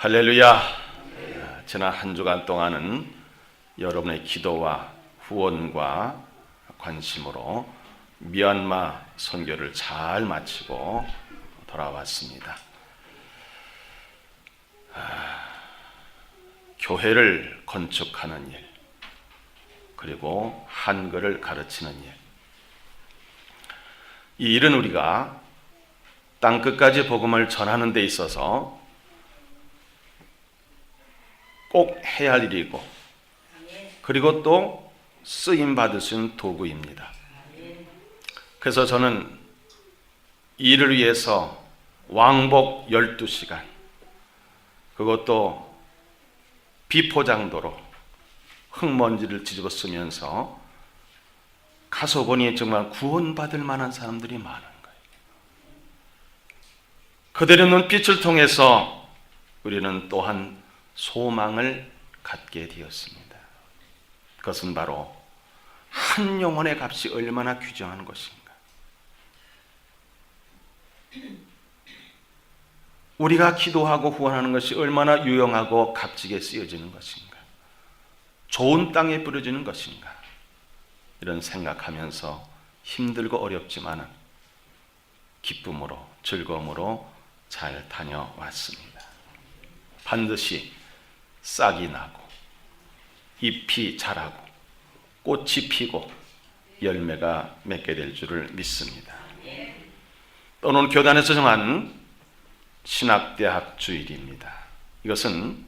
할렐루야. 지난 한 주간 동안은 여러분의 기도와 후원과 관심으로 미얀마 선교를 잘 마치고 돌아왔습니다. 교회를 건축하는 일, 그리고 한글을 가르치는 일, 이 일은 우리가 땅끝까지 복음을 전하는 데 있어서 꼭 해야 할 일이고, 그리고 또 쓰임받을 수 있는 도구입니다. 그래서 저는 이 일을 위해서 왕복 12시간, 그것도 비포장도로 흙먼지를 뒤집어 쓰면서 가서 보니 정말 구원받을 만한 사람들이 많은 거예요. 그들의 눈빛을 통해서 우리는 또한 소망을 갖게 되었습니다. 그것은 바로 한 영혼의 값이 얼마나 귀중한 것인가. 우리가 기도하고 후원하는 것이 얼마나 유용하고 값지게 쓰여지는 것인가. 좋은 땅에 뿌려지는 것인가. 이런 생각하면서 힘들고 어렵지만 기쁨으로, 즐거움으로 잘 다녀왔습니다. 반드시 싹이 나고 잎이 자라고 꽃이 피고 열매가 맺게 될 줄을 믿습니다. 오늘 교단에서 정한 신학대학 주일입니다. 이것은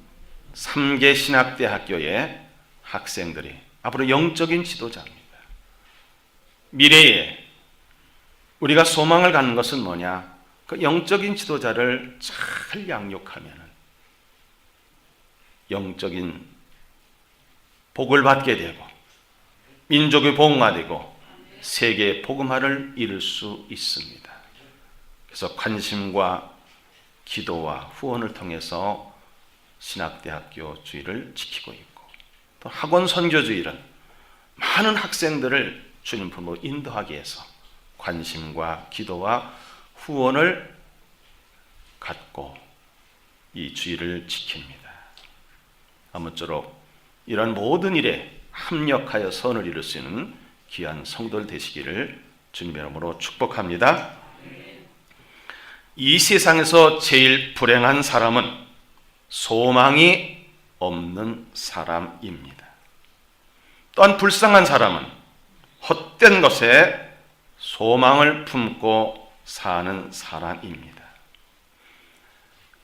3개 신학대학교의 학생들이 앞으로 영적인 지도자입니다. 미래에 우리가 소망을 갖는 것은 뭐냐? 그 영적인 지도자를 잘 양육하면 영적인 복을 받게 되고 민족의 복음화되고 세계의 복음화를 이룰 수 있습니다. 그래서 관심과 기도와 후원을 통해서 신학대학교 주일을 지키고 있고, 또 학원 선교 주일은 많은 학생들을 주님 품으로 인도하기 위해서 관심과 기도와 후원을 갖고 이 주일을 지킵니다. 아무쪼록 이런 모든 일에 합력하여 선을 이룰 수 있는 귀한 성도들 되시기를 주님의 이름으로 축복합니다. 이 세상에서 제일 불행한 사람은 소망이 없는 사람입니다. 또한 불쌍한 사람은 헛된 것에 소망을 품고 사는 사람입니다.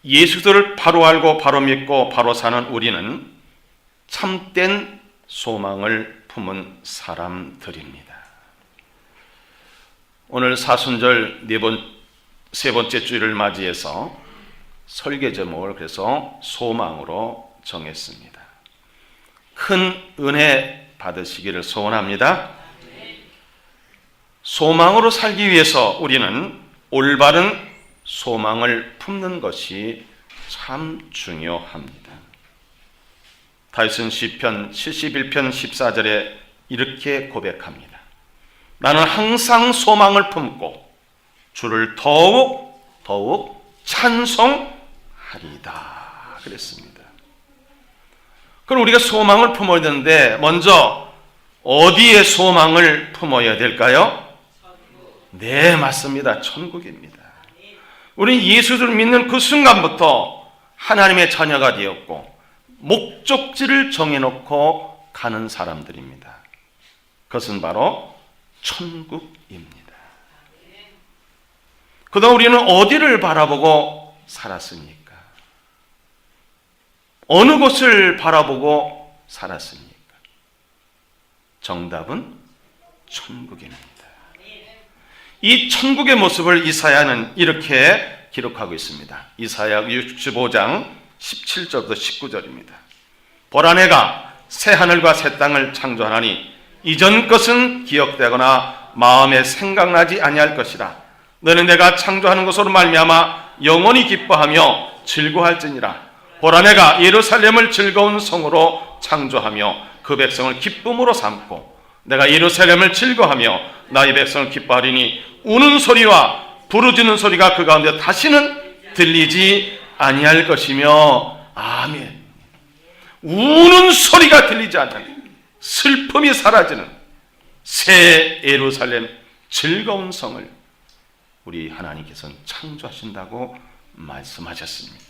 예수들을 바로 알고 바로 믿고 바로 사는 우리는 참된 소망을 품은 사람들입니다. 오늘 사순절 세 번째 주일을 맞이해서 설계 제목을 그래서 소망으로 정했습니다. 큰 은혜 받으시기를 소원합니다. 소망으로 살기 위해서 우리는 올바른 소망을 품는 것이 참 중요합니다. 다윗은 시편 71편 14절에 이렇게 고백합니다. 나는 항상 소망을 품고 주를 더욱 찬송하리다 그랬습니다. 그럼 우리가 소망을 품어야 되는데 먼저 어디에 소망을 품어야 될까요? 네, 맞습니다. 천국입니다. 우리는 예수를 믿는 그 순간부터 하나님의 자녀가 되었고 목적지를 정해놓고 가는 사람들입니다. 그것은 바로 천국입니다. 그동안 우리는 어디를 바라보고 살았습니까? 어느 곳을 바라보고 살았습니까? 정답은 천국입니다. 이 천국의 모습을 이사야는 이렇게 기록하고 있습니다. 이사야 65장 17절부터 19절입니다. 보라, 내가 새 하늘과 새 땅을 창조하나니 이전 것은 기억되거나 마음에 생각나지 아니할 것이라. 너는 내가 창조하는 것으로 말미암아 영원히 기뻐하며 즐거워할지니라. 보라, 내가 예루살렘을 즐거운 성으로 창조하며 그 백성을 기쁨으로 삼고 내가 예루살렘을 즐거워하며 나의 백성을 기뻐하리니 우는 소리와 부르짖는 소리가 그 가운데 다시는 들리지 아니할 것이며 아멘. 우는 소리가 들리지 않는, 슬픔이 사라지는 새 예루살렘, 즐거운 성을 우리 하나님께서는 창조하신다고 말씀하셨습니다.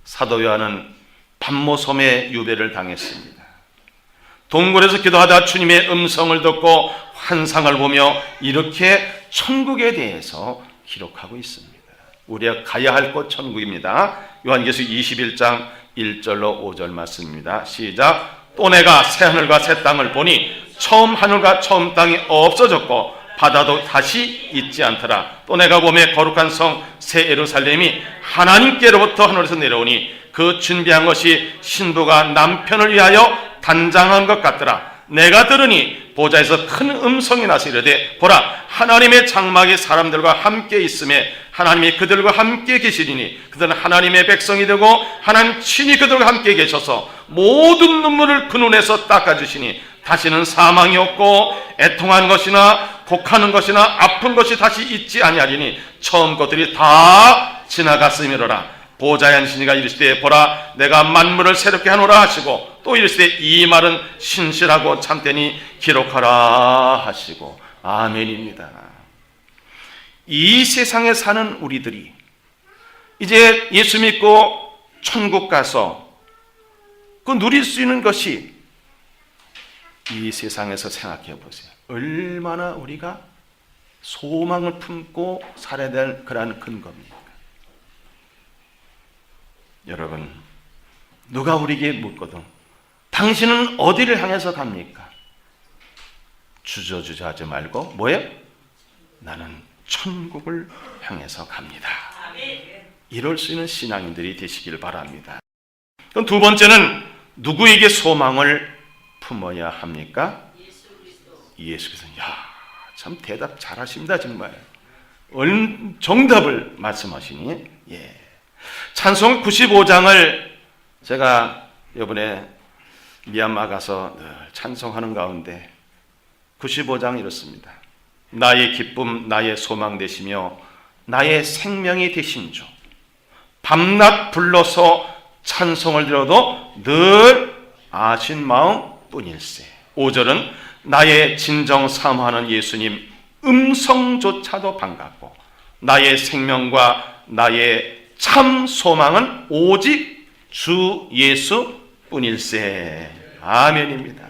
사도 요한은 patmos섬에 유배를 당했습니다. 동굴에서 기도하다 주님의 음성을 듣고 환상을 보며 이렇게 천국에 대해서 기록하고 있습니다. 우리가 가야 할 곳 천국입니다. 요한계시록 21장 1절로 5절 말씀입니다. 시작. 또 내가 새하늘과 새 땅을 보니 처음 하늘과 처음 땅이 없어졌고 바다도 다시 있지 않더라. 또 내가 보매 거룩한 성 새 예루살렘이 하나님께로부터 하늘에서 내려오니 그 준비한 것이 신부가 남편을 위하여 단장한 것 같더라. 내가 들으니 보좌에서 큰 음성이 나서 이르되 보라, 하나님의 장막이 사람들과 함께 있음에 하나님이 그들과 함께 계시리니 그들은 하나님의 백성이 되고 하나님 친히 그들과 함께 계셔서 모든 눈물을 그 눈에서 닦아주시니 다시는 사망이 없고 애통한 것이나 곡하는 것이나 아픈 것이 다시 있지 아니하리니 처음 것들이 다 지나갔음이로라. 보좌의 한 신이가 이르시되 보라, 내가 만물을 새롭게 하노라 하시고 또 이르시되 이 말은 신실하고 참되니 기록하라 하시고. 아멘입니다. 이 세상에 사는 우리들이 이제 예수 믿고 천국 가서 그 누릴 수 있는 것이, 이 세상에서 생각해 보세요. 얼마나 우리가 소망을 품고 살아야 될 그러한 근거입니까? 여러분, 누가 우리에게 묻거든 당신은 어디를 향해서 갑니까? 주저주저하지 말고 뭐예요? 나는 천국을 향해서 갑니다. 이럴 수 있는 신앙인들이 되시길 바랍니다. 그럼 두 번째는 누구에게 소망을 품어야 합니까? 예수 그리스도. 야, 참 대답 잘하십니다. 정말 정답을 말씀하시니. 예. 찬송 95장을 제가 이번에 미얀마 가서 늘 찬송하는 가운데 95장 이렇습니다. 나의 기쁨, 나의 소망 되시며 나의 생명이 되신 주, 밤낮 불러서 찬송을 드려도 늘 아신 마음 뿐일세. 5절은 나의 진정 사모하는 예수님 음성조차도 반갑고 나의 생명과 나의 참 소망은 오직 주 예수 뿐일세. 아멘입니다.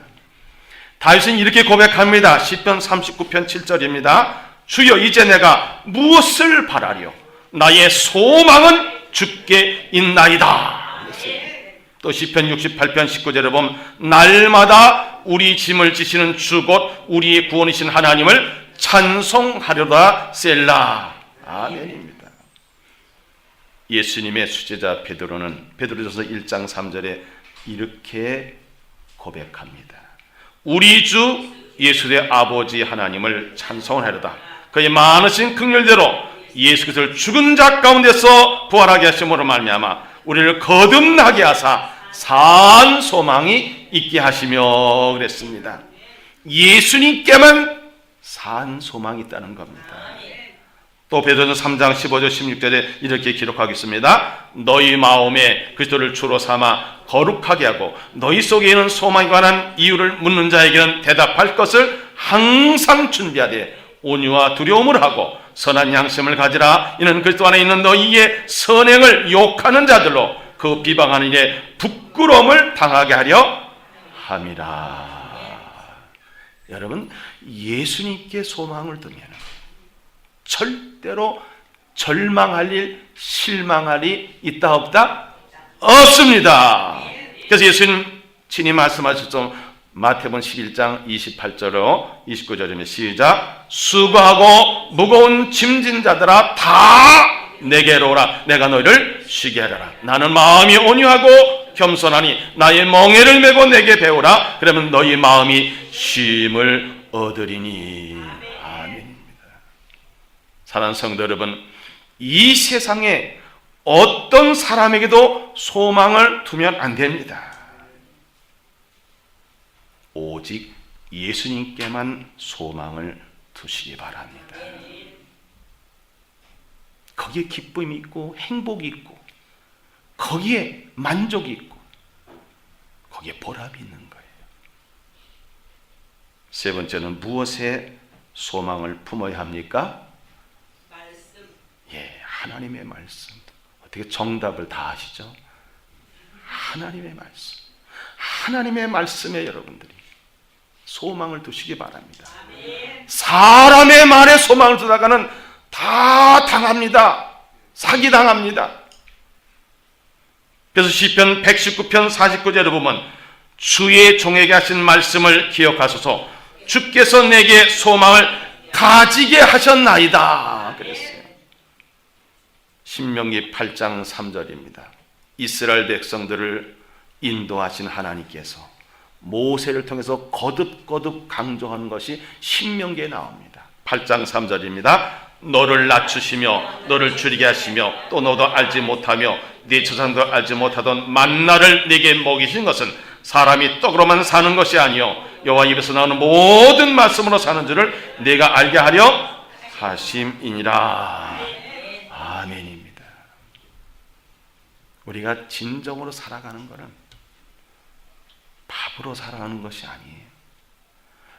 다윗은 이렇게 고백합니다. 시편 39편 7절입니다. 주여, 이제 내가 무엇을 바라려? 나의 소망은 주께 있나이다. 또 시편 68편 19절에 보면 날마다 우리 짐을 지시는 주 곧 우리의 구원이신 하나님을 찬송하려다 셀라. 아멘입니다. 예수님의 수제자 베드로는 베드로전서 1장 3절에 이렇게 고백합니다. 우리 주 예수의 아버지 하나님을 찬송하려다 그의 많으신 긍휼대로 예수 그리스도를 죽은 자 가운데서 부활하게 하심으로 말미암아 우리를 거듭나게 하사 산 소망이 있게 하시며 그랬습니다. 예수님께만 산 소망이 있다는 겁니다. 또 베드로전서 3장 15절 16절에 이렇게 기록하겠습니다. 너희 마음에 그리스도를 주로 삼아 거룩하게 하고 너희 속에 있는 소망에 관한 이유를 묻는 자에게는 대답할 것을 항상 준비하되 온유와 두려움을 하고 선한 양심을 가지라. 이는 그리스도 안에 있는 너희의 선행을 욕하는 자들로 그 비방하는 일에 부끄러움을 당하게 하려 함이라. 여러분, 예수님께 소망을 두면 절대로 절망할 일, 실망할 일 있다 없다? 없습니다. 그래서 예수님 친히 말씀하셨죠. 마태복음 11장 28절로 29절입니다. 시작. 수고하고 무거운 짐진 자들아 다 내게로 오라. 내가 너희를 쉬게 하리라. 나는 마음이 온유하고 겸손하니 나의 멍에를 메고 내게 배우라. 그러면 너희 마음이 쉼을 얻으리니. 아멘입니다. 사랑하는 성도 여러분, 이 세상에 어떤 사람에게도 소망을 두면 안 됩니다. 오직 예수님께만 소망을 두시기 바랍니다. 거기에 기쁨이 있고 행복이 있고 거기에 만족이 있고 거기에 보람이 있는 거예요. 세 번째는 무엇에 소망을 품어야 합니까? 말씀. 예, 하나님의 말씀. 어떻게 정답을 다 아시죠? 하나님의 말씀. 하나님의 말씀에 여러분들이 소망을 두시기 바랍니다. 사람의 말에 소망을 두다가는 다 당합니다. 사기당합니다. 그래서 시편 119편 49절에 보면 주의 종에게 하신 말씀을 기억하소서 주께서 내게 소망을 가지게 하셨나이다 그랬어요. 신명기 8장 3절입니다. 이스라엘 백성들을 인도하신 하나님께서 모세를 통해서 거듭거듭 강조하는 것이 신명기에 나옵니다. 8장 3절입니다. 너를 낮추시며 너를 줄이게 하시며 또 너도 알지 못하며 네 조상도 알지 못하던 만나를 네게 먹이신 것은 사람이 떡으로만 사는 것이 아니요 여호와 입에서 나오는 모든 말씀으로 사는 줄을 네가 알게 하려 하심이니라. 아멘입니다. 우리가 진정으로 살아가는 것은 밥으로 살아가는 것이 아니에요.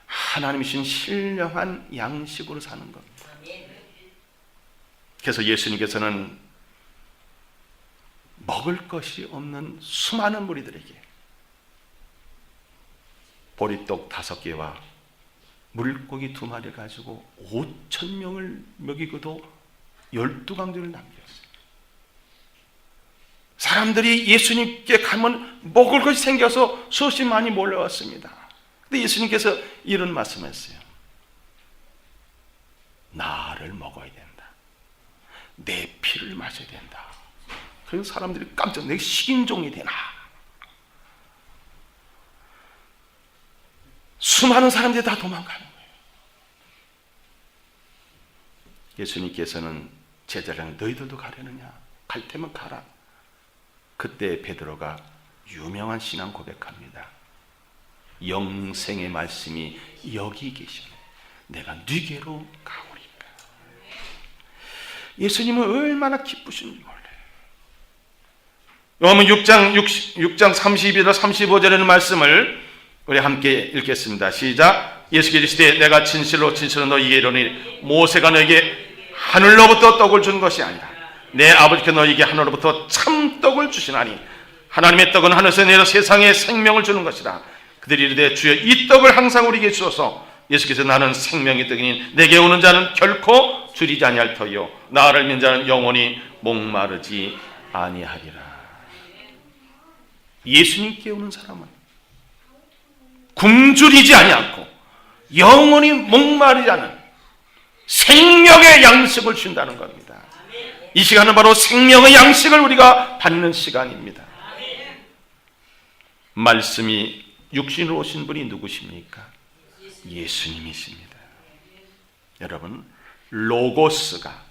하나님이 주신 신령한 양식으로 사는 겁니다. 그래서 예수님께서는 먹을 것이 없는 수많은 무리들에게 보리떡 5개와 물고기 2마리를 가지고 5,000명을 먹이고도 12강도를 남겼어요. 사람들이 예수님께 가면 먹을 것이 생겨서 수없이 많이 몰려왔습니다. 근데 예수님께서 이런 말씀했어요. 나를 먹어야 된다. 내 피를 마셔야 된다. 그래서 사람들이 깜짝 내가 식인종이 되나? 수많은 사람들이 다 도망가는 거예요. 예수님께서는 제자랑 너희들도 가려느냐? 갈 테면 가라. 그때 베드로가 유명한 신앙 고백합니다. 영생의 말씀이 여기 계시네. 내가 네게로 가오리까. 예수님은 얼마나 기쁘신지 몰라요. 요한복음 6장 32절 35절에는 말씀을 우리 함께 읽겠습니다. 시작. 예수께서 이르시되 내가 진실로 너희에게 이르노니 모세가 너에게 하늘로부터 떡을 준 것이 아니라 내 아버지께 너희에게 하늘로부터 참떡을 주시나니 하나님의 떡은 하늘에서 내려 세상에 생명을 주는 것이라. 그들이 이르되 주여 이 떡을 항상 우리에게 주소서. 예수께서 나는 생명의 떡이니 내게 오는 자는 결코 줄이지 아니할 터요 나를 믿는 자는 영원히 목마르지 아니하리라. 예수님께 오는 사람은 굶주리지 아니하고 영원히 목마르지 않은 생명의 양식을 준다는 겁니다. 이 시간은 바로 생명의 양식을 우리가 받는 시간입니다. 말씀이 육신으로 오신 분이 누구십니까? 예수님이십니다. 여러분, 로고스가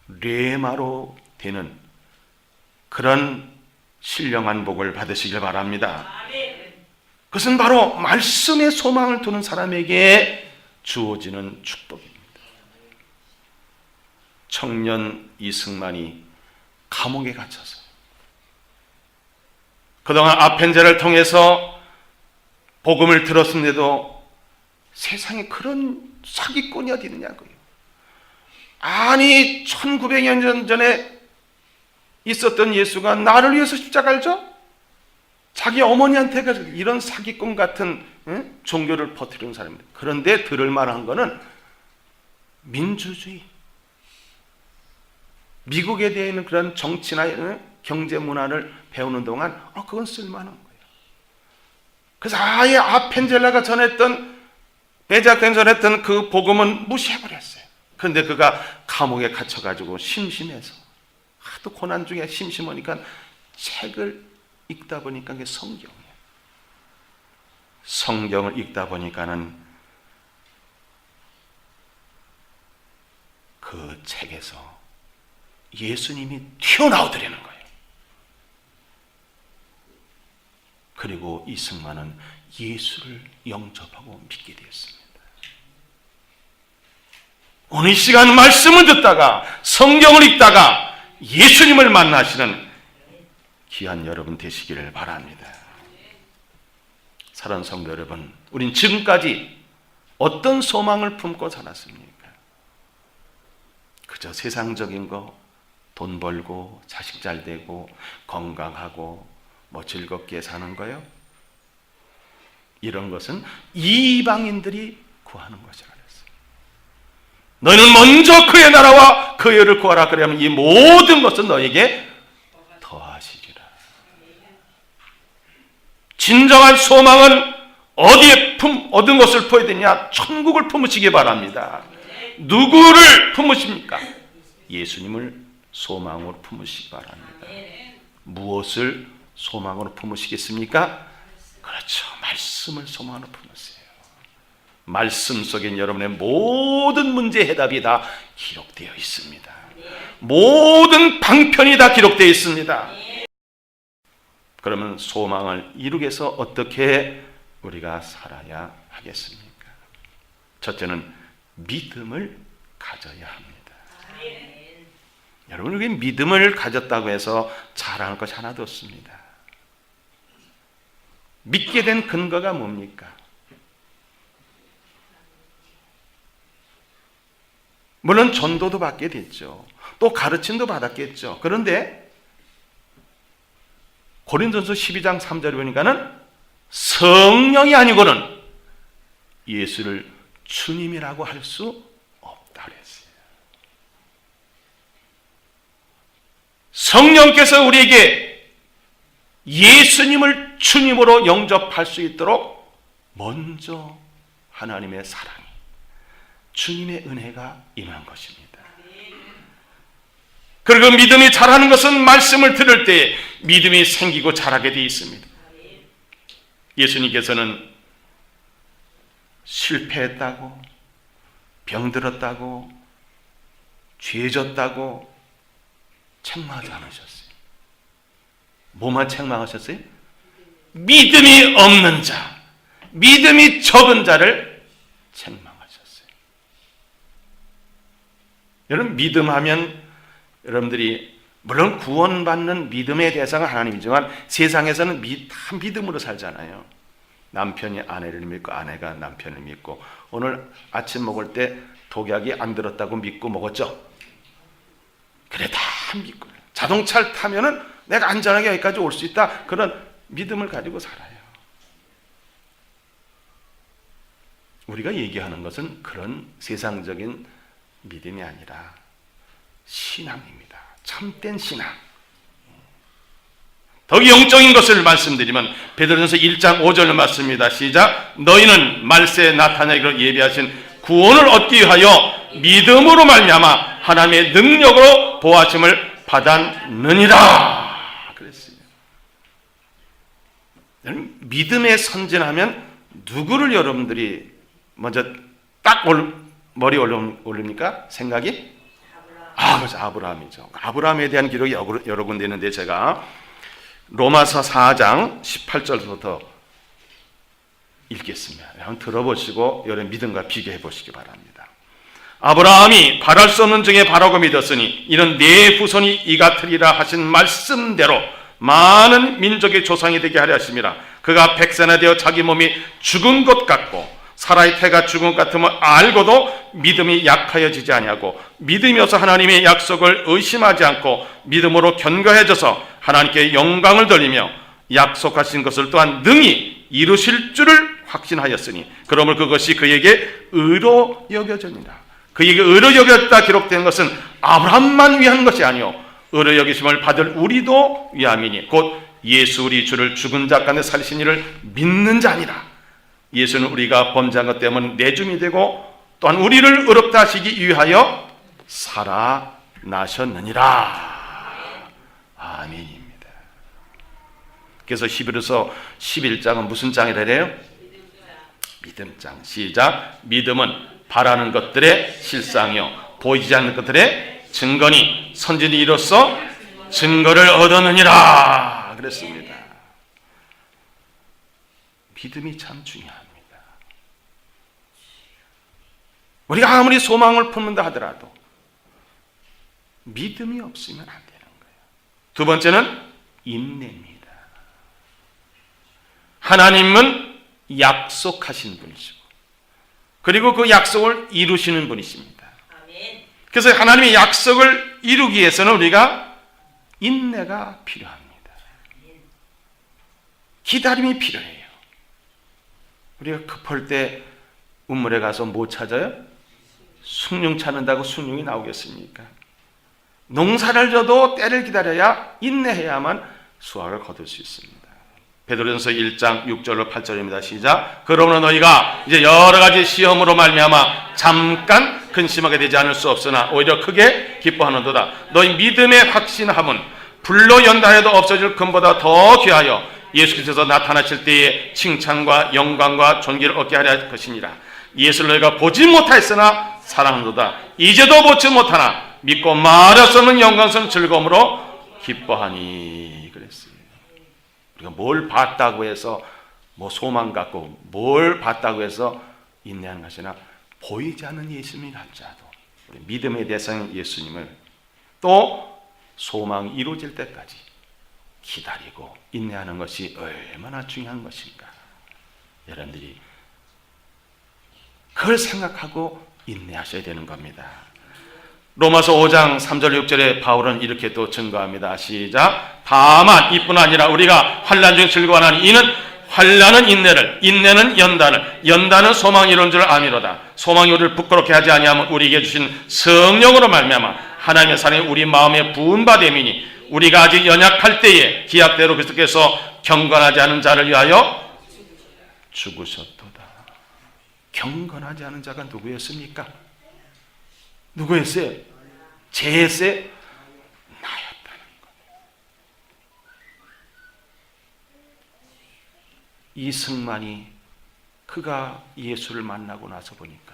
레마로 되는 그런 신령한 복을 받으시길 바랍니다. 그것은 바로 말씀의 소망을 두는 사람에게 주어지는 축복입니다. 청년 이승만이 감옥에 갇혀서 그동안 아펜제를 통해서 복음을 들었는데도 세상에 그런 사기꾼이 어디 있느냐고요. 아니 1900년 전에 있었던 예수가 나를 위해서 십자가를 져? 자기 어머니한테 이런 사기꾼 같은 종교를 퍼뜨리는 사람입니다. 그런데 들을 만한 거는 민주주의, 미국에 대해 있는 그런 정치나 경제 문화를 배우는 동안 그건 쓸만한 거예요. 그래서 아예 아펜젤라가 전했던 베자크가 전했던 그 복음은 무시해버렸어요. 그런데 그가 감옥에 갇혀가지고 심심해서 하도 고난 중에 심심하니까 책을 읽다 보니까 그게 성경이에요. 성경을 읽다 보니까는 그 책에서 예수님이 튀어나오더라는 거예요. 그리고 이승만은 예수를 영접하고 믿게 되었습니다. 오늘 시간 말씀을 듣다가 성경을 읽다가 예수님을 만나시는 귀한 여러분 되시기를 바랍니다. 사랑하는 성도 여러분, 우린 지금까지 어떤 소망을 품고 살았습니까? 그저 세상적인 거, 돈 벌고 자식 잘 되고 건강하고 즐겁게 사는 거요? 이런 것은 이방인들이 구하는 것이라 그랬어요. 너희는 먼저 그의 나라와 그의 의를 구하라. 그러면 이 모든 것은 너에게 더하시리라. 진정한 소망은 어디에 얻은 것을 품어야 되냐? 천국을 품으시기 바랍니다. 누구를 품으십니까? 예수님을 소망으로 품으시기 바랍니다. 무엇을 소망으로 품으시겠습니까? 그렇죠. 말씀을 소망으로 품으세요. 말씀 속엔 여러분의 모든 문제의 해답이 다 기록되어 있습니다. 모든 방편이 다 기록되어 있습니다. 그러면 소망을 이루기 위해서 어떻게 우리가 살아야 하겠습니까? 첫째는 믿음을 가져야 합니다. 여러분, 우리 믿음을 가졌다고 해서 자랑할 것이 하나도 없습니다. 믿게 된 근거가 뭡니까? 물론 전도도 받게 됐죠. 또 가르침도 받았겠죠. 그런데 고린도전서 12장 3절에 보니까는 성령이 아니고는 예수를 주님이라고 할 수 없다 그랬어요. 성령께서 우리에게 예수님을 주님으로 영접할 수 있도록 먼저 하나님의 사랑이, 주님의 은혜가 임한 것입니다. 그리고 믿음이 자라는 것은 말씀을 들을 때 믿음이 생기고 자라게 되어 있습니다. 예수님께서는 실패했다고, 병들었다고, 죄졌다고 책망하지 않으셨어요. 뭐만 책망하셨어요? 믿음이 없는 자, 믿음이 적은 자를 책망하셨어요. 여러분, 믿음하면 여러분들이 물론 구원받는 믿음의 대상은 하나님이지만 세상에서는 다 믿음으로 살잖아요. 남편이 아내를 믿고 아내가 남편을 믿고, 오늘 아침 먹을 때 독약이 안 들었다고 믿고 먹었죠. 그래, 다 믿고. 자동차를 타면은 내가 안전하게 여기까지 올 수 있다, 그런 믿음을 가지고 살아요. 우리가 얘기하는 것은 그런 세상적인 믿음이 아니라 신앙입니다. 참된 신앙. 더 영적인 것을 말씀드리면 베드로전서 1장 5절 말씀입니다. 시작. 너희는 말세에 나타나기로 예비하신 구원을 얻기 위하여 믿음으로 말미암아 하나님의 능력으로 보호하심을 받았느니라 그랬어요. 믿음에 선진하면 누구를 여러분들이 먼저 딱 머리에 올립니까? 생각이? 그렇죠. 아브라함이죠. 아브라함에 대한 기록이 여러 군데 있는데 제가 로마서 4장 18절부터 읽겠습니다. 한번 들어보시고 여러분 믿음과 비교해 보시기 바랍니다. 아브라함이 바랄 수 없는 중에 바라고 믿었으니 이는 내 후손이 이 같으리라 하신 말씀대로 많은 민족의 조상이 되게 하려 하심이라. 그가 백세나 되어 자기 몸이 죽은 것 같고 사라의 태가 죽은 것 같음을 알고도 믿음이 약하여지지 아니하고 믿음이어서 하나님의 약속을 의심하지 않고 믿음으로 견고해져서 하나님께 영광을 돌리며 약속하신 것을 또한 능히 이루실 줄을 확신하였으니 그러므로 그것이 그에게 의로 여겨졌느니라. 그에게 의로 여겼다 기록된 것은 아브라함만 위한 것이 아니요 의로 여기심을 받을 우리도 위함이니 곧 예수 우리 주를 죽은 자 가운데 살리신 이를 믿는 자니라. 예수는 우리가 범죄한 것 때문에 내줌이 되고 또한 우리를 의롭다 하시기 위하여 살아나셨느니라. 아멘입니다. 그래서 히브리서 11장은 무슨 장이라 해요? 믿음장. 시작. 믿음은 바라는 것들의 실상이요 보이지 않는 것들의 증거니 선진이 이로써 증거를 얻었느니라 그랬습니다. 믿음이 참 중요합니다. 우리가 아무리 소망을 품는다 하더라도 믿음이 없으면 안 되는 거예요. 두 번째는 인내입니다. 하나님은 약속하신 분이시고 그리고 그 약속을 이루시는 분이십니다. 그래서 하나님의 약속을 이루기 위해서는 우리가 인내가 필요합니다. 기다림이 필요해요. 우리가 급할 때 우물에 가서 뭐 찾아요? 숭늉 찾는다고 숭늉이 나오겠습니까? 농사를 져도 때를 기다려야 인내해야만 수확을 거둘 수 있습니다. 베드로전서 1장 6절로 8절입니다. 시작. 그러므로 너희가 이제 여러 가지 시험으로 말미암아 잠깐 근심하게 되지 않을 수 없으나 오히려 크게 기뻐하는도다. 너희 믿음의 확신함은 불로 연다해도 없어질 금보다 더 귀하여 예수께서 나타나실 때에 칭찬과 영광과 존귀를 얻게 하려 할 것이니라. 예수를 너희가 보지 못하였으나 사랑하는도다. 이제도 보지 못하나 믿고 말할 수 없는 영광스러운 즐거움으로 기뻐하니 그랬어요. 우리가 뭘 봤다고 해서 뭐 소망 갖고 뭘 봤다고 해서 인내하는 것이나 보이지 않는 예수님이 할지라도 우리 믿음의 대상 예수님을 또 소망이 이루어질 때까지 기다리고 인내하는 것이 얼마나 중요한 것인가. 여러분들이 그걸 생각하고 인내하셔야 되는 겁니다. 로마서 5장 3절 6절에 바울은 이렇게 또 증거합니다. 시작. 다만 이뿐 아니라 우리가 환난 중 즐거워하니 이는 환난은 인내를, 인내는 연단을, 연단은 소망이 이룬 줄 아미로다. 소망이 우리를 부끄럽게 하지 아니하면 우리에게 주신 성령으로 말미암아 하나님의 사랑이 우리 마음에 부은 바 됨이니 우리가 아직 연약할 때에 기약대로 그리스도께서 경건하지 않은 자를 위하여 죽으셨도다. 경건하지 않은 자가 누구였습니까? 누구였어요? 죄였어요? 나였다는 것. 이승만이 그가 예수를 만나고 나서 보니까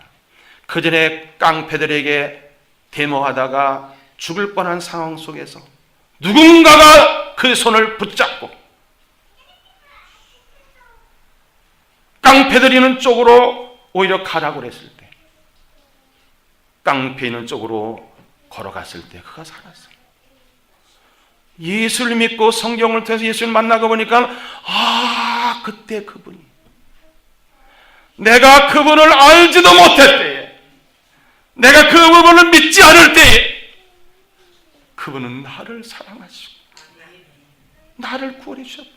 그 전에 깡패들에게 데모하다가 죽을 뻔한 상황 속에서 누군가가 그 손을 붙잡고 깡패들이 있는 쪽으로 오히려 가라고 했을 때 깡패 있는 쪽으로 걸어갔을 때 그가 살았어요. 예수를 믿고 성경을 통해서 예수를 만나고 보니까 그때 그분이 내가 그분을 알지도 못할 때에 내가 그분을 믿지 않을 때에 그분은 나를 사랑하시고 나를 구원해 주셨다.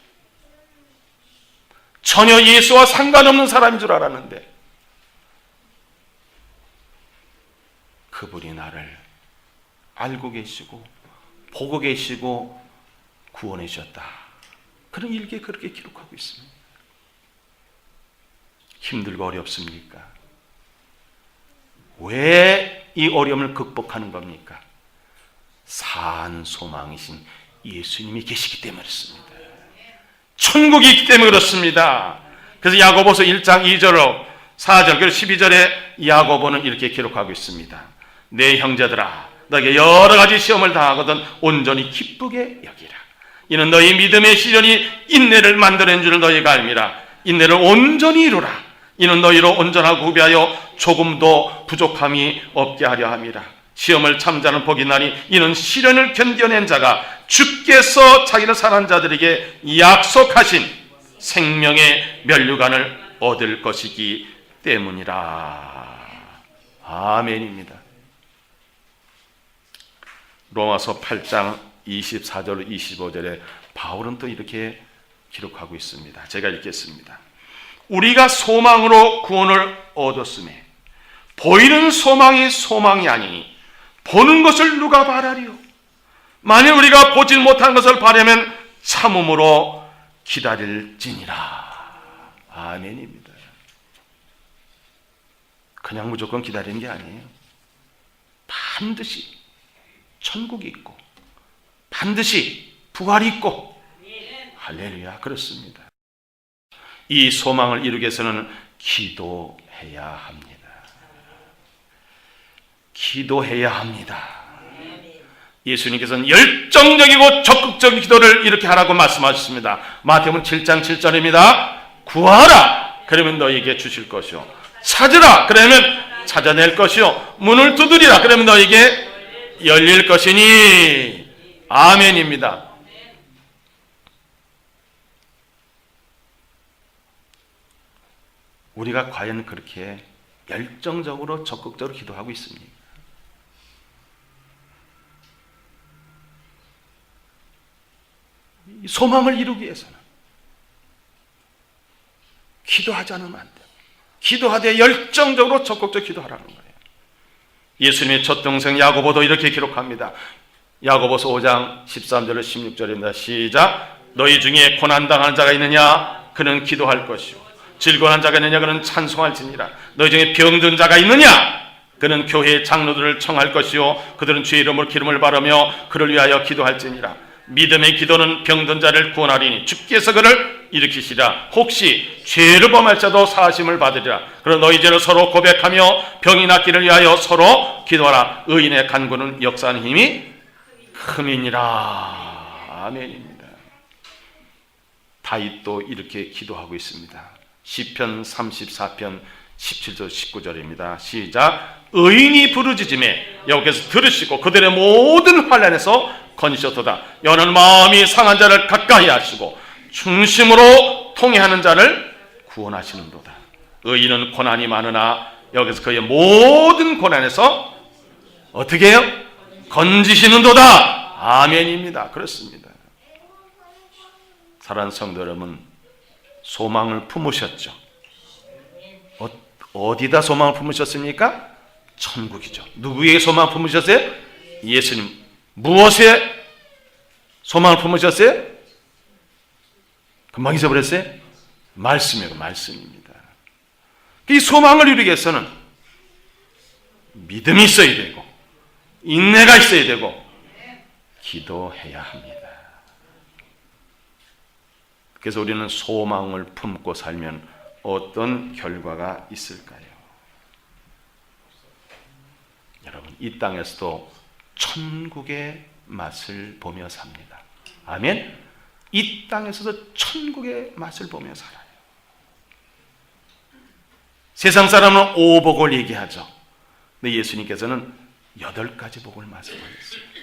전혀 예수와 상관없는 사람인 줄 알았는데 그분이 나를 알고 계시고 보고 계시고 구원해 주셨다. 그런 일기에 그렇게 기록하고 있습니다. 힘들고 어렵습니까? 왜 이 어려움을 극복하는 겁니까? 산 소망이신 예수님이 계시기 때문에 그렇습니다. 천국이 있기 때문에 그렇습니다. 그래서 야고보서 1장 2절로 4절 그리고 12절에 야고보는 이렇게 기록하고 있습니다. 내 형제들아 너에게 여러 가지 시험을 당하거든 온전히 기쁘게 여기라. 이는 너희 믿음의 시련이 인내를 만드는 줄 너희가 알미라. 인내를 온전히 이루라. 이는 너희로 온전하고 구비하여 조금도 부족함이 없게 하려 함이라. 시험을 참자는 복이 나니 이는 시련을 견뎌낸 자가 주께서 자기를 사랑하는 자들에게 약속하신 생명의 면류관을 얻을 것이기 때문이라. 아멘입니다. 로마서 8장 24절 25절에 바울은 또 이렇게 기록하고 있습니다. 제가 읽겠습니다. 우리가 소망으로 구원을 얻었음에 보이는 소망이 소망이 아니니 보는 것을 누가 바라리요? 만일 우리가 보지 못한 것을 바라면 참음으로 기다릴지니라. 아멘입니다. 그냥 무조건 기다리는 게 아니에요. 반드시 천국이 있고 반드시 부활이 있고 할렐루야 그렇습니다. 이 소망을 이루기 위해서는 기도해야 합니다. 기도해야 합니다. 예수님께서는 열정적이고 적극적인 기도를 이렇게 하라고 말씀하셨습니다. 마태복음 7장 7절입니다. 구하라 그러면 너에게 주실 것이요 찾으라 그러면 찾아낼 것이요 문을 두드리라 그러면 너에게 열릴 것이니 아멘입니다. 우리가 과연 그렇게 열정적으로 적극적으로 기도하고 있습니까? 소망을 이루기 위해서는 기도하지 않으면 안 돼요. 기도하되 열정적으로 적극적으로 기도하라는 거예요. 예수님의 첫 동생 야고보도 이렇게 기록합니다. 야고보서 5장 13절로 16절입니다. 시작. 너희 중에 고난당하는 자가 있느냐? 그는 기도할 것이요. 즐거워하는 자가 있느냐? 그는 찬송할지니라. 너희 중에 병든 자가 있느냐? 그는 교회의 장로들을 청할 것이요. 그들은 주의 이름으로 기름을 바르며 그를 위하여 기도할지니라. 믿음의 기도는 병든 자를 구원하리니 주께서 그를 일으키시라. 혹시 죄를 범할 자도 사하심을 받으리라. 그러나 너희 죄를 서로 고백하며 병이 낫기를 위하여 서로 기도하라. 의인의 간구는 역사하는 힘이 큼이니라. 아멘입니다. 다윗도 이렇게 기도하고 있습니다. 시편 34편 17절 19절입니다. 시작. 의인이 부르짖음에 여호와께서 들으시고 그들의 모든 환난에서 건지셨도다. 여호와는 마음이 상한 자를 가까이 하시고 중심으로 통회하는 자를 구원하시는도다. 의인은 고난이 많으나 여기서 그의 모든 고난에서 어떻게 해요? 건지시는도다. 아멘입니다. 그렇습니다. 사랑하는 성도 여러분, 소망을 품으셨죠? 어디다 소망을 품으셨습니까? 천국이죠. 누구에게 소망을 품으셨어요? 예수님. 무엇에 소망을 품으셨어요? 금방 잊어버렸어요? 말씀이에요. 말씀입니다. 이 소망을 이루기 위해서는 믿음이 있어야 되고 인내가 있어야 되고 기도해야 합니다. 그래서 우리는 소망을 품고 살면 어떤 결과가 있을까요? 여러분, 이 땅에서도 천국의 맛을 보며 삽니다. 아멘. 이 땅에서도 천국의 맛을 보며 살아요. 세상 사람은 5복을 얘기하죠. 근데 예수님께서는 8가지 복을 말씀하셨어요.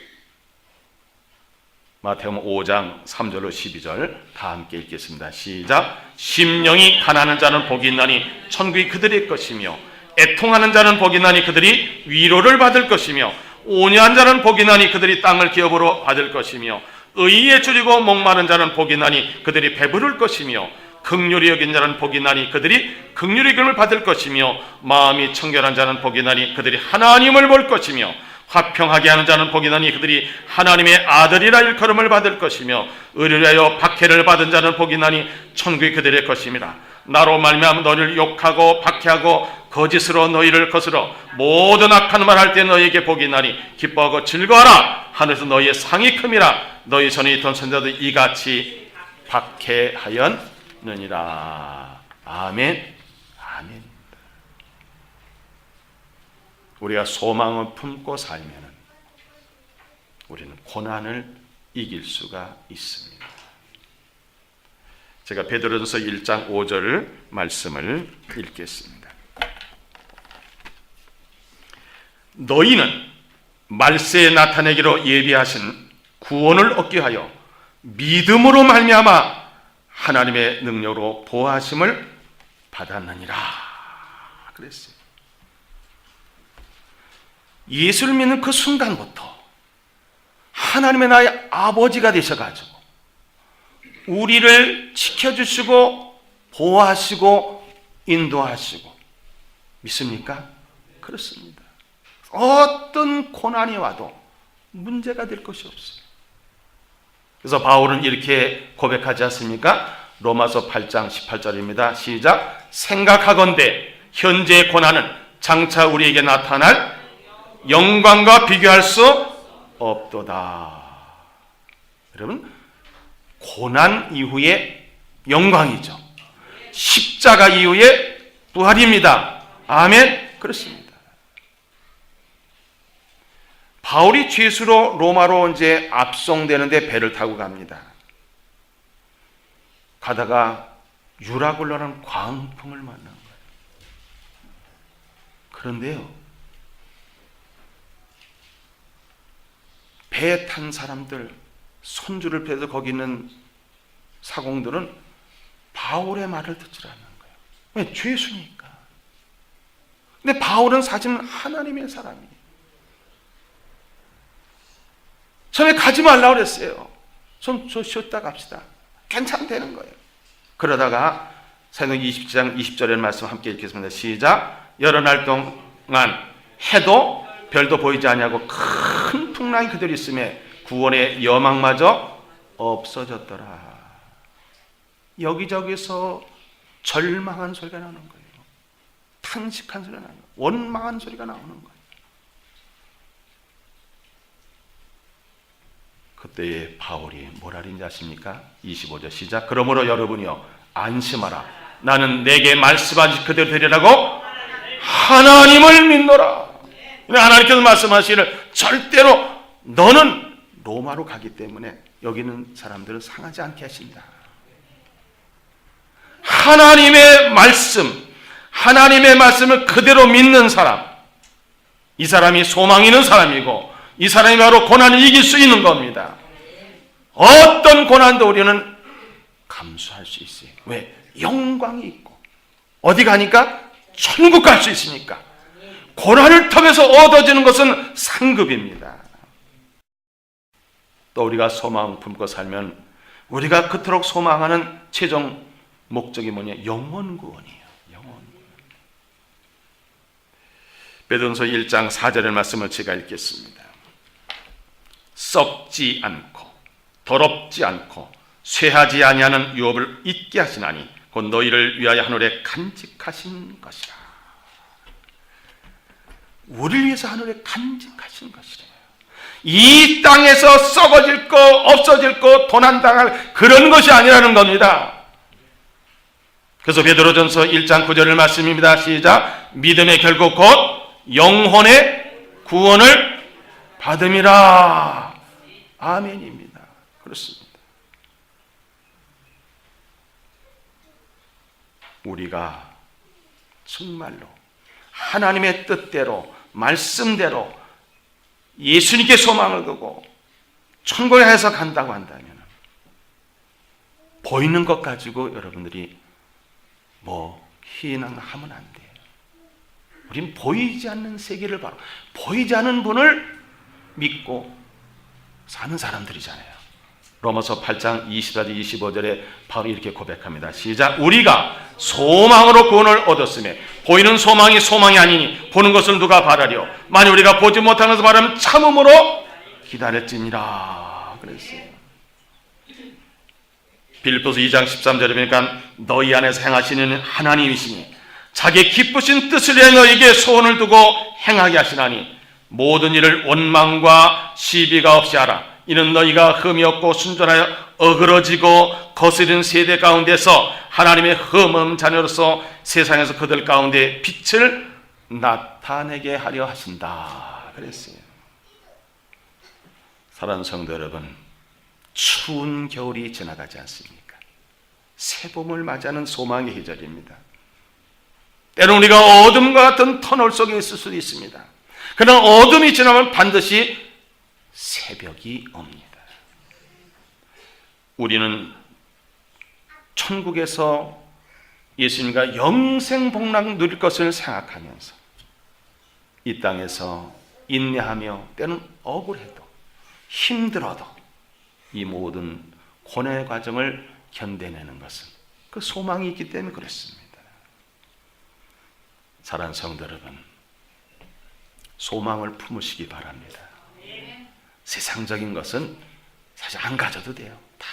마태복음 5장 3절로 12절 다 함께 읽겠습니다. 시작. 심령이 가난한 자는 복이 있나니 천국이 그들의 것이며 애통하는 자는 복이 있나니 그들이 위로를 받을 것이며 온유한 자는 복이 나니 그들이 땅을 기업으로 받을 것이며 의에 줄이고 목마른 자는 복이 나니 그들이 배부를 것이며 긍휼히 여긴 자는 복이 나니 그들이 긍휼의 기름을 받을 것이며 마음이 청결한 자는 복이 나니 그들이 하나님을 볼 것이며 화평하게 하는 자는 복이 나니 그들이 하나님의 아들이라 일컬음을 받을 것이며 의를 위하여 박해를 받은 자는 복이 나니 천국이 그들의 것임이라. 나로 말미암아 너희를 욕하고 박해하고 거짓으로 너희를 거스러 모든 악한 말 할 때 너희에게 복이 나니 기뻐하고 즐거워하라. 하늘에서 너희의 상이 큼이라. 너희 전에 있던 선자들 이같이 박해하였느니라. 아멘. 아멘. 우리가 소망을 품고 살면 우리는 고난을 이길 수가 있습니다. 제가 베드로전서 1장 5절 말씀을 읽겠습니다. 너희는 말세에 나타내기로 예비하신 구원을 얻게 하여 믿음으로 말미암아 하나님의 능력으로 보호하심을 받았느니라 그랬어요. 예수를 믿는 그 순간부터 하나님의 나의 아버지가 되셔가지고 우리를 지켜주시고 보호하시고 인도하시고 믿습니까? 그렇습니다. 어떤 고난이 와도 문제가 될 것이 없어요. 그래서 바울은 이렇게 고백하지 않습니까? 로마서 8장 18절입니다. 시작. 생각하건대 현재의 고난은 장차 우리에게 나타날 영광과 비교할 수 없도다. 여러분, 고난 이후의 영광이죠. 십자가 이후의 부활입니다. 아멘. 그렇습니다. 바울이 죄수로 로마로 이제 압송되는데 배를 타고 갑니다. 가다가 유라굴로라는 광풍을 만난 거예요. 그런데요, 배에 탄 사람들, 손줄을 펴서 거기 있는 사공들은 바울의 말을 듣지 않는 거예요. 왜? 죄수니까. 근데 바울은 사실은 하나님의 사람이에요. 처음에 가지 말라고 그랬어요. 좀 쉬었다 갑시다. 괜찮다는 거예요. 그러다가 사도행전 20장 20절의 말씀 함께 읽겠습니다. 시작. 여러 날 동안 해도 별도 보이지 아니하고 큰 풍랑이 그대로 있음에 구원의 여망마저 없어졌더라. 여기저기서 절망한 소리가 나오는 거예요. 탄식한 소리가 나오는 거예요. 원망한 소리가 나오는 거예요. 그때에 바울이 뭐라 그랬는지 아십니까? 25절 시작. 그러므로 여러분이요 안심하라. 나는 내게 말씀하신 그대로 되리라고 하나님을 믿노라. 하나님께서 말씀하시기를 절대로 너는 로마로 가기 때문에 여기 있는 사람들은 상하지 않게 하신다. 하나님의 말씀을 그대로 믿는 사람, 이 사람이 소망이 있는 사람이고 이 사람이 바로 고난을 이길 수 있는 겁니다. 어떤 고난도 우리는 감수할 수 있어요. 왜? 영광이 있고 어디 가니까? 천국 갈 수 있으니까. 고난을 통해서 얻어지는 것은 상급입니다. 또 우리가 소망 품고 살면 우리가 그토록 소망하는 최종 목적이 뭐냐? 영원 구원이에요. 영원 구원. 베드로전서 1장 4절의 말씀을 제가 읽겠습니다. 썩지 않고 더럽지 않고 쇠하지 아니하는 유업을 잊게 하시나니 곧 너희를 위하여 하늘에 간직하신 것이라. 우리를 위해서 하늘에 간직하신 것이래요. 이 땅에서 썩어질 거, 없어질 거, 도난당할 그런 것이 아니라는 겁니다. 그래서 베드로전서 1장 9절의 말씀입니다. 시작. 믿음의 결국 곧 영혼의 구원을 받음이라. 아멘입니다. 그렇습니다. 우리가 정말로 하나님의 뜻대로 말씀대로 예수님께 소망을 두고 천국에 해서 간다고 한다면 보이는 것 가지고 여러분들이 희망하면 안 돼요. 우린 보이지 않는 세계를 바로 보이지 않는 분을 믿고 사는 사람들이잖아요. 로마서 8장 24절 25절에 바로 이렇게 고백합니다. 시작. 우리가 소망으로 구원을 얻었으며 보이는 소망이 소망이 아니니 보는 것을 누가 바라려. 만일 우리가 보지 못하는 것을 바라면 참음으로 기다렸지니라 그랬어요. 빌립보서 2장 13절에 보니까 너희 안에서 행하시는 하나님이시니 자기 기쁘신 뜻을 위해 너희에게 소원을 두고 행하게 하시나니 모든 일을 원망과 시비가 없이 하라. 이는 너희가 흠이 없고 순전하여 어그러지고 거스린 세대 가운데서 하나님의 흠없는 자녀로서 세상에서 그들 가운데 빛을 나타내게 하려 하신다 그랬어요. 사랑하는 성도 여러분, 추운 겨울이 지나가지 않습니까? 새봄을 맞이하는 소망의 계절입니다. 때로는 우리가 어둠과 같은 터널 속에 있을 수도 있습니다. 그러나 어둠이 지나면 반드시 새벽이 옵니다. 우리는 천국에서 예수님과 영생 복락을 누릴 것을 생각하면서 이 땅에서 인내하며 때는 억울해도 힘들어도 이 모든 고난의 과정을 견뎌내는 것은 그 소망이 있기 때문에 그렇습니다. 사랑하는 성도 여러분, 소망을 품으시기 바랍니다. 세상적인 것은 사실 안 가져도 돼요. 다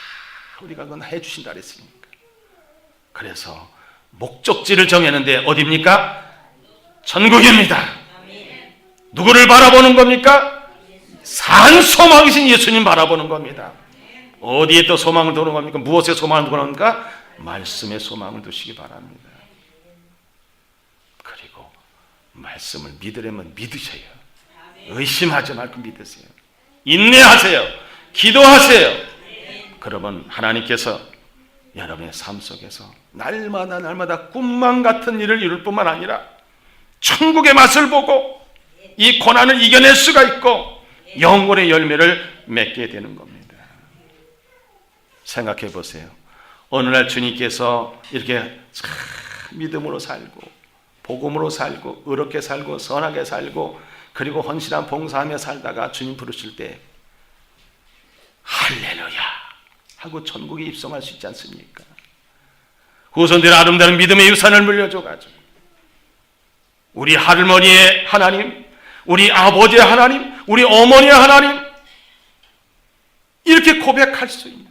우리가 그건 해주신다 그랬으니까. 그래서 목적지를 정했는데 어디입니까? 천국입니다. 누구를 바라보는 겁니까? 산 소망이신 예수님 바라보는 겁니다. 어디에 또 소망을 두는 겁니까? 무엇에 소망을 두는 겁니까? 말씀에 소망을 두시기 바랍니다. 그리고 말씀을 믿으려면 믿으셔요. 의심하지 말고 믿으세요. 인내하세요. 기도하세요. 그러면 하나님께서 여러분의 삶 속에서 날마다 꿈만 같은 일을 이룰 뿐만 아니라 천국의 맛을 보고 이 고난을 이겨낼 수가 있고 영혼의 열매를 맺게 되는 겁니다. 생각해 보세요. 어느 날 주님께서 이렇게 믿음으로 살고 복음으로 살고 의롭게 살고 선하게 살고 그리고 헌신한 봉사하며 살다가 주님 부르실 때 할렐루야 하고 천국에 입성할 수 있지 않습니까? 후손들의 아름다운 믿음의 유산을 물려줘가지고 우리 할머니의 하나님, 우리 아버지의 하나님, 우리 어머니의 하나님 이렇게 고백할 수 있는,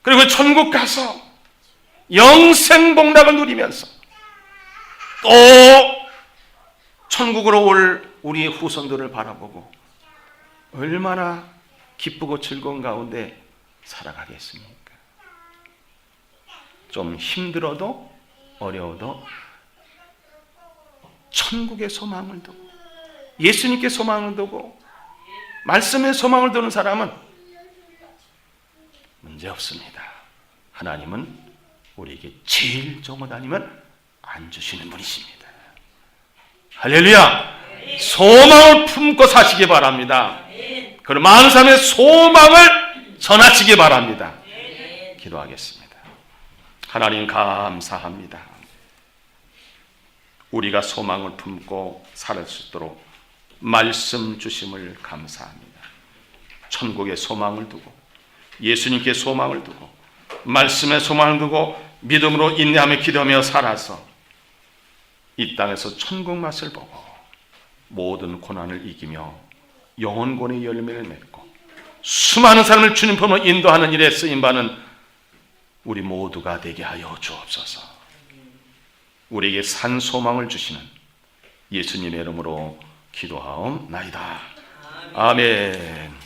그리고 천국 가서 영생복락을 누리면서 또 천국으로 올 우리 후손들을 바라보고 얼마나 기쁘고 즐거운 가운데 살아가겠습니까? 좀 힘들어도 어려워도 천국의 소망을 두고 예수님께 소망을 두고 말씀에 소망을 두는 사람은 문제 없습니다. 하나님은 우리에게 제일 좋은 것 아니면 안 주시는 분이십니다. 할렐루야! 소망을 품고 사시기 바랍니다. 그럼 많은 사람의 소망을 전하시기 바랍니다. 기도하겠습니다. 하나님 감사합니다. 우리가 소망을 품고 살 수 있도록 말씀 주심을 감사합니다. 천국에 소망을 두고 예수님께 소망을 두고 말씀에 소망을 두고 믿음으로 인내하며 기도하며 살아서 이 땅에서 천국 맛을 보고 모든 고난을 이기며 영혼권의 열매를 맺고 수많은 사람을 주님 품으로 인도하는 일에 쓰임받는 우리 모두가 되게 하여 주옵소서. 우리에게 산 소망을 주시는 예수님의 이름으로 기도하옵나이다. 아멘.